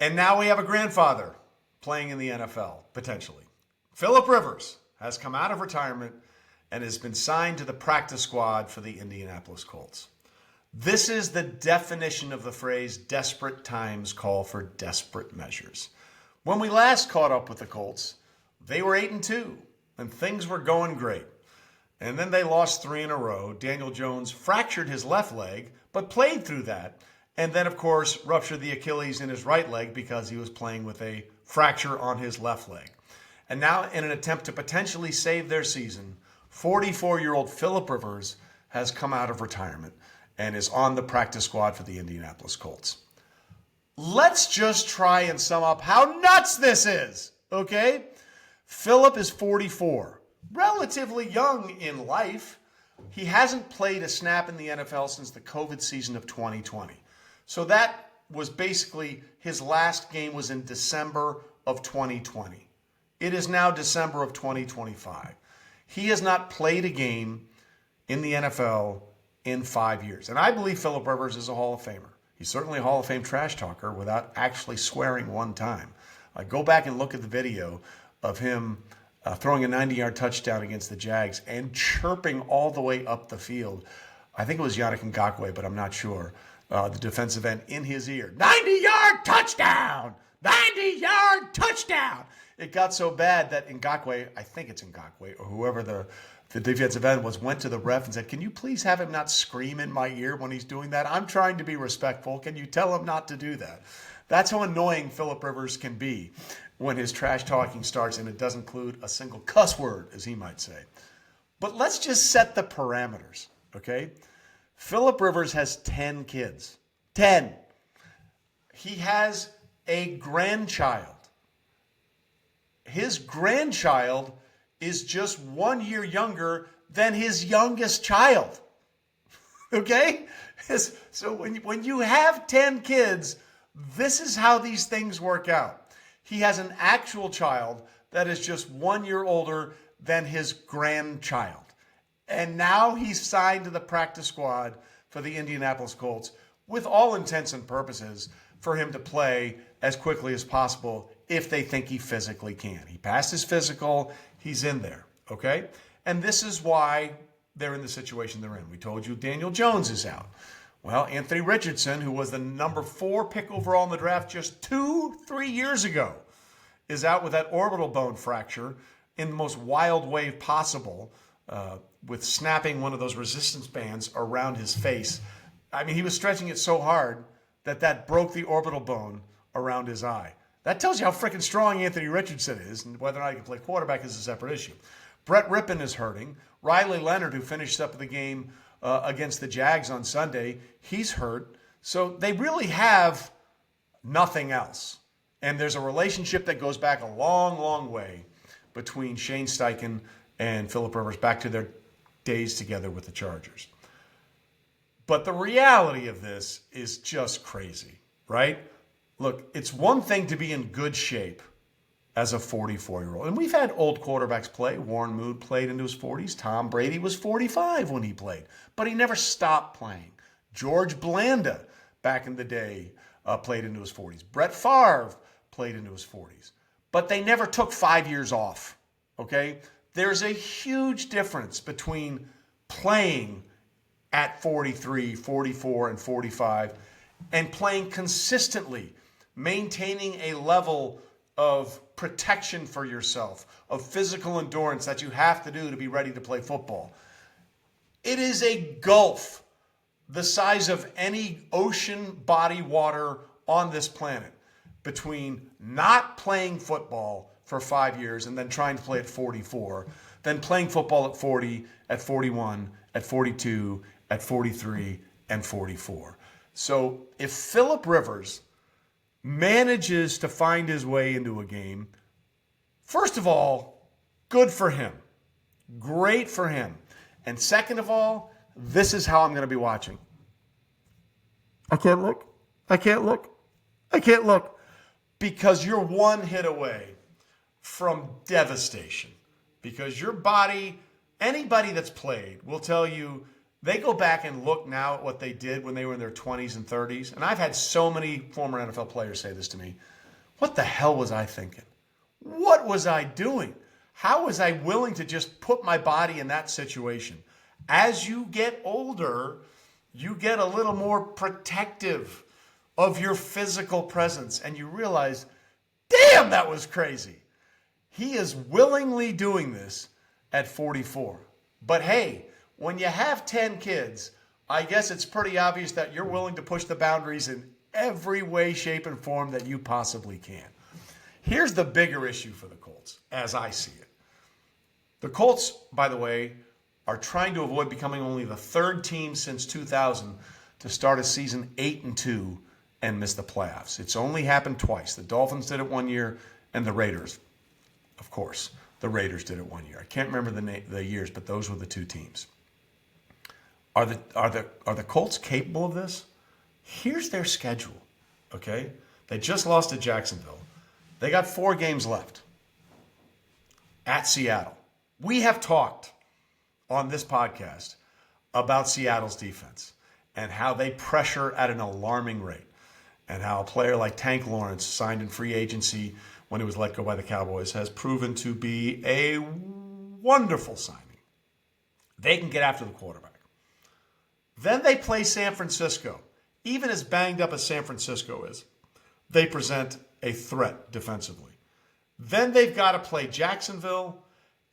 And now we have a grandfather playing in the NFL, potentially. Philip Rivers has come out of retirement and has been signed to the practice squad for the Indianapolis Colts. This is the definition of the phrase, desperate times call for desperate measures. When we last caught up with the Colts, they were 8-2, and things were going great. And then they lost 3 in a row. Daniel Jones fractured his left leg, but played through that. And then, of course, ruptured the Achilles in his right leg because he was playing with a fracture on his left leg. And now, in an attempt to potentially save their season, 44-year-old Philip Rivers has come out of retirement and is on the practice squad for the Indianapolis Colts. Let's just try and sum up how nuts this is, okay? Philip is 44, relatively young in life. He hasn't played a snap in the NFL since the COVID season of 2020. So that was basically his last game was in December of 2020. It is now December of 2025. He has not played a game in the NFL in 5 years. And I believe Philip Rivers is a Hall of Famer. He's certainly a Hall of Fame trash talker without actually swearing one time. Go back and look at the video of him throwing a 90-yard touchdown against the Jags and chirping all the way up the field. I think it was Yannick Ngakoue, but I'm not sure. The defensive end in his ear. 90-yard touchdown! 90-yard touchdown! It got so bad that Ngakoue, I think it's Ngakoue, or whoever the defensive end was, went to the ref and said, can you please have him not scream in my ear when he's doing that? I'm trying to be respectful. Can you tell him not to do that? That's how annoying Philip Rivers can be when his trash talking starts and it doesn't include a single cuss word, as he might say. But let's just set the parameters, okay? Philip Rivers has 10 kids. 10. He has a grandchild. His grandchild is just 1 year younger than his youngest child. Okay? So when you have 10 kids, this is how these things work out. He has an actual child that is just 1 year older than his grandchild. And now he's signed to the practice squad for the Indianapolis Colts with all intents and purposes for him to play as quickly as possible if they think he physically can. He passed his physical. He's in there, okay? And this is why they're in the situation they're in. We told you Daniel Jones is out. Well, Anthony Richardson, who was the number 4 pick overall in the draft just 2-3 years ago, is out with that orbital bone fracture in the most wild way possible, with snapping one of those resistance bands around his face. I mean, he was stretching it so hard that broke the orbital bone around his eye. That tells you how freaking strong Anthony Richardson is, and whether or not he can play quarterback is a separate issue. Brett Rypien is hurting. Leonard, who finished up the game against the Jags on Sunday, he's hurt. So they really have nothing else. And there's a relationship that goes back a long, long way between Shane Steichen and Philip Rivers, back to their days together with the Chargers. But the reality of this is just crazy, right? Look, it's one thing to be in good shape as a 44-year-old. And we've had old quarterbacks play. Warren Moon played into his 40s. Tom Brady was 45 when he played. But he never stopped playing. George Blanda, back in the day, played into his 40s. Brett Favre played into his 40s. But they never took 5 years off, okay? There's a huge difference between playing at 43, 44, and 45 and playing consistently, maintaining a level of protection for yourself, of physical endurance that you have to do to be ready to play football. It is a gulf the size of any ocean body water on this planet between not playing football for 5 years and then trying to play at 44, then playing football at 40, at 41, at 42, at 43, and 44. So if Philip Rivers manages to find his way into a game, first of all, good for him. Great for him. And second of all, this is how I'm going to be watching. I can't look. I can't look. I can't look. Because you're one hit away from devastation. Because your body, anybody that's played will tell you They go back and look now at what they did when they were in their 20s and 30s. And I've had so many former NFL players say this to me. What the hell was I thinking? What was I doing? How was I willing to just put my body in that situation? As you get older, you get a little more protective of your physical presence. And you realize, damn, that was crazy. He is willingly doing this at 44. But hey, when you have 10 kids, I guess it's pretty obvious that you're willing to push the boundaries in every way, shape, and form that you possibly can. Here's the bigger issue for the Colts, as I see it. The Colts, by the way, are trying to avoid becoming only the third team since 2000 to start a season 8-2 and miss the playoffs. It's only happened twice. The Dolphins did it one year, and the Raiders, of course, the Raiders did it one year. I can't remember the years, but those were the two teams. Are the Colts capable of this? Here's their schedule, okay? They just lost to Jacksonville. They got 4 games left at Seattle. We have talked on this podcast about Seattle's defense and how they pressure at an alarming rate and how a player like Tank Lawrence, signed in free agency when he was let go by the Cowboys, has proven to be a wonderful signing. They can get after the quarterback. Then they play San Francisco. Even as banged up as San Francisco is, they present a threat defensively. Then they've got to play Jacksonville,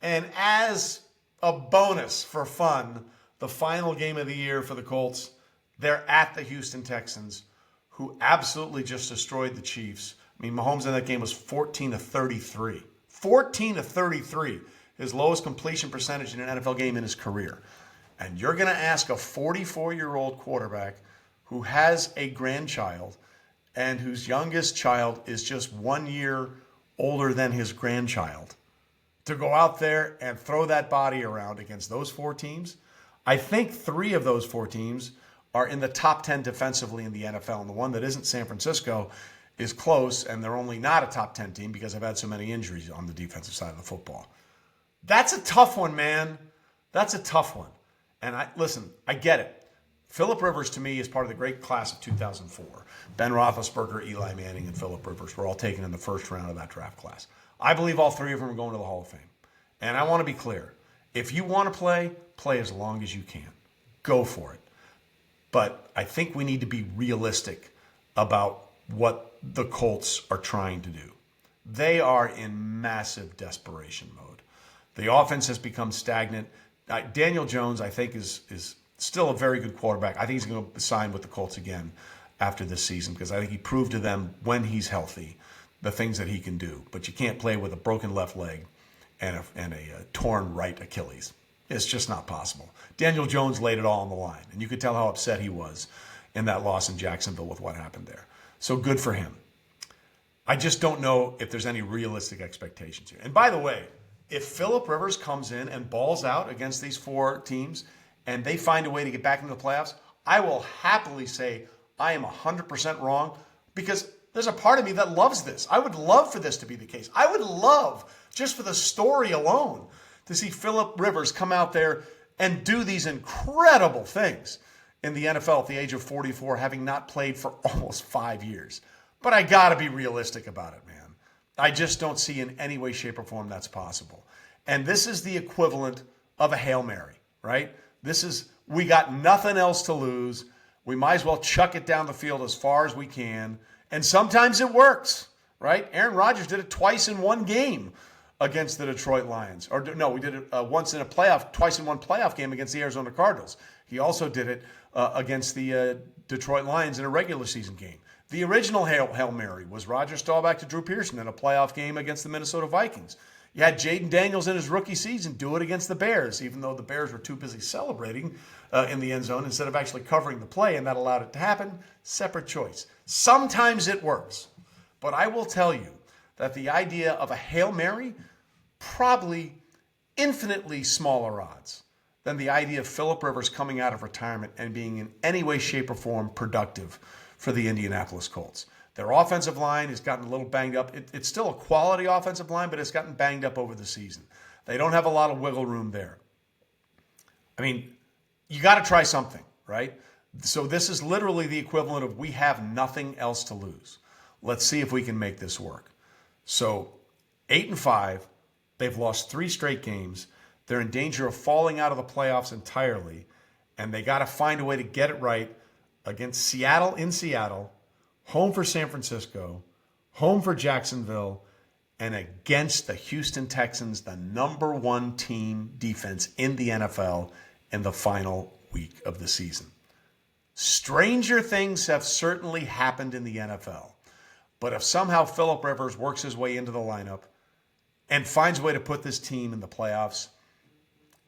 and as a bonus for fun, the final game of the year for the Colts, they're at the Houston Texans, who absolutely just destroyed the Chiefs. I mean, Mahomes in that game was 14-33. 14-33, his lowest completion percentage in an NFL game in his career. And you're going to ask a 44-year-old quarterback who has a grandchild and whose youngest child is just 1 year older than his grandchild to go out there and throw that body around against those 4 teams. I think 3 of those 4 teams are in the top 10 defensively in the NFL. And the one that isn't, San Francisco, is close, and they're only not a top 10 team because I've had so many injuries on the defensive side of the football. That's a tough one, man. That's a tough one. And I get it. Phillip Rivers, to me, is part of the great class of 2004. Ben Roethlisberger, Eli Manning, and Phillip Rivers were all taken in the first round of that draft class. I believe all 3 of them are going to the Hall of Fame. And I want to be clear. If you want to play as long as you can. Go for it. But I think we need to be realistic about what the Colts are trying to do. They are in massive desperation mode. The offense has become stagnant. Daniel Jones, I think, is still a very good quarterback. I think he's going to sign with the Colts again after this season because I think he proved to them when he's healthy the things that he can do. But you can't play with a broken left leg and a torn right Achilles. It's just not possible. Daniel Jones laid it all on the line, and you could tell how upset he was in that loss in Jacksonville with what happened there. So good for him. I just don't know if there's any realistic expectations here. And by the way, if Phillip Rivers comes in and balls out against these 4 teams and they find a way to get back into the playoffs, I will happily say I am 100% wrong because there's a part of me that loves this. I would love for this to be the case. I would love, just for the story alone, to see Phillip Rivers come out there and do these incredible things in the NFL at the age of 44, having not played for almost 5 years. But I got to be realistic about it, man. I just don't see in any way, shape, or form that's possible. And this is the equivalent of a Hail Mary, right? We got nothing else to lose. We might as well chuck it down the field as far as we can. And sometimes it works, right? Aaron Rodgers did it twice in one game against the Detroit Lions. Or no, we did it twice in one playoff game against the Arizona Cardinals. He also did it against the Detroit Lions in a regular season game. The original Hail Mary was Roger Staubach to Drew Pearson in a playoff game against the Minnesota Vikings. You had Jaden Daniels in his rookie season do it against the Bears, even though the Bears were too busy celebrating in the end zone instead of actually covering the play, and that allowed it to happen. Separate choice. Sometimes it works. But I will tell you that the idea of a Hail Mary, probably infinitely smaller odds than the idea of Phillip Rivers coming out of retirement and being in any way, shape, or form productive for the Indianapolis Colts. Their offensive line has gotten a little banged up. It's still a quality offensive line, but it's gotten banged up over the season. They don't have a lot of wiggle room there. I mean, you got to try something, right? So this is literally the equivalent of we have nothing else to lose. Let's see if we can make this work. So 8-5, they've lost 3 straight games. They're in danger of falling out of the playoffs entirely, and they got to find a way to get it right against Seattle in Seattle, home for San Francisco, home for Jacksonville, and against the Houston Texans, the number 1 team defense in the NFL in the final week of the season. Stranger things have certainly happened in the NFL. But if somehow Phillip Rivers works his way into the lineup and finds a way to put this team in the playoffs,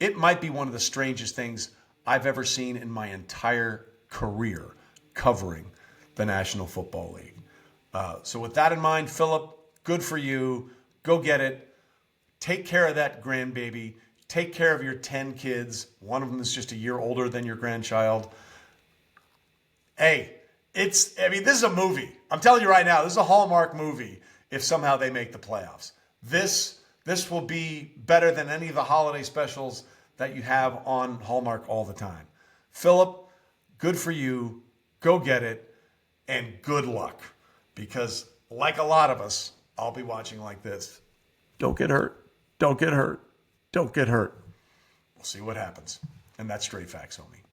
it might be one of the strangest things I've ever seen in my entire career covering the National Football League. So with that in mind, Phillip, good for you. Go get it. Take care of that grandbaby. Take care of your 10 kids. One of them is just a year older than your grandchild. Hey, this is a movie. I'm telling you right now, this is a Hallmark movie if somehow they make the playoffs. This will be better than any of the holiday specials that you have on Hallmark all the time. Phillip, good for you. Go get it. And good luck. Because like a lot of us, I'll be watching like this. Don't get hurt. Don't get hurt. Don't get hurt. We'll see what happens. And that's straight facts, homie.